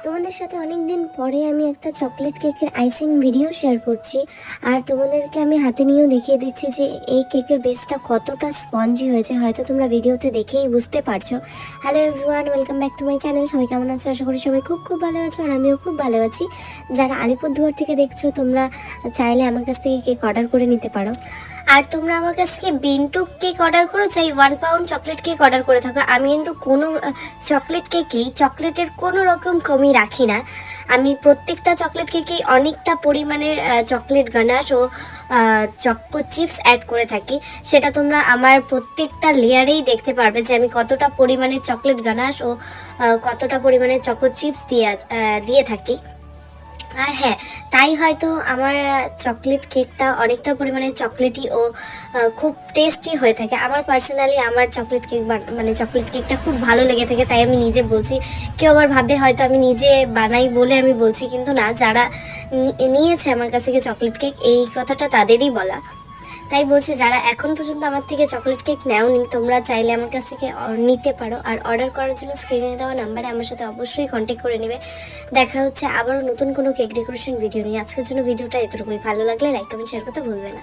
তোমাদের সাথে অনেক দিন পরে আমি একটা চকলেট কেকের আইসিং ভিডিও শেয়ার করছি। আর তোমাদেরকে আমি হাতে নিয়েও দেখিয়ে দিচ্ছি যে এই কেকের বেসটা কতটা স্পঞ্জি হয়েছে, হয়তো তোমরা ভিডিওতে দেখেই বুঝতে পারছো। Hello everyone, welcome back to my channel. সবাই কেমন আছো? আশা করি সবাই খুব খুব ভালো আছো, আর আমিও খুব ভালো আছি। যারা আলিপুরদুয়ার থেকে দেখছো, তোমরা চাইলে আমার কাছ থেকে কেক অর্ডার করে নিতে পারো। আর তোমরা আমার কাছ থেকে বিন্টু কেক অর্ডার করো, চাই 1 পাউন্ড চকলেট কেক অর্ডার করে থাকো। আমি কিন্তু কোনো চকলেট কেকেই চকলেটের কোনো রকম কমি রাখি না। আমি প্রত্যেকটা চকলেট কেকেই অনেকটা পরিমাণের চকলেট গানাশ ও চকো চিপস অ্যাড করে থাকি। সেটা তোমরা আমার প্রত্যেকটা লেয়ারেই দেখতে পারবে যে আমি কতটা পরিমাণের চকলেট গানাশ ও কতটা পরিমাণের চকো চিপস দিয়ে থাকি। আর হ্যাঁ, তাই হয়তো আমার চকলেট কেকটা অনেকটা পরিমাণে চকলেটি ও খুব টেস্টি হয়ে থাকে। আমার পার্সোনালি আমার চকলেট কেক মানে চকলেট কেকটা খুব ভালো লেগে থাকে, তাই আমি নিজে বলছি। কেউ আবার ভাবে হয়তো আমি নিজে বানাই বলে আমি বলছি, কিন্তু না, যারা নিয়েছে আমার কাছ থেকে চকলেট কেক, এই কথাটা তাদেরই বলা। তাই বলছি, যারা এখন পর্যন্ত আমার থেকে চকলেট কেক নেওনি, তোমরা চাইলে আমার কাছ থেকে নিতে পারো। আর অর্ডার করার জন্য স্ক্রিনে দেওয়া নাম্বারে আমার সাথে অবশ্যই কন্ট্যাক্ট করে নেবে। দেখা হচ্ছে আবারও নতুন কোনো কেক ডেকোরেশন ভিডিও নিয়ে। আজকের জন্য ভিডিওটা এতটুকুই। ভালো লাগলে লাইক কমেন্ট শেয়ার করতে ভুলবে না।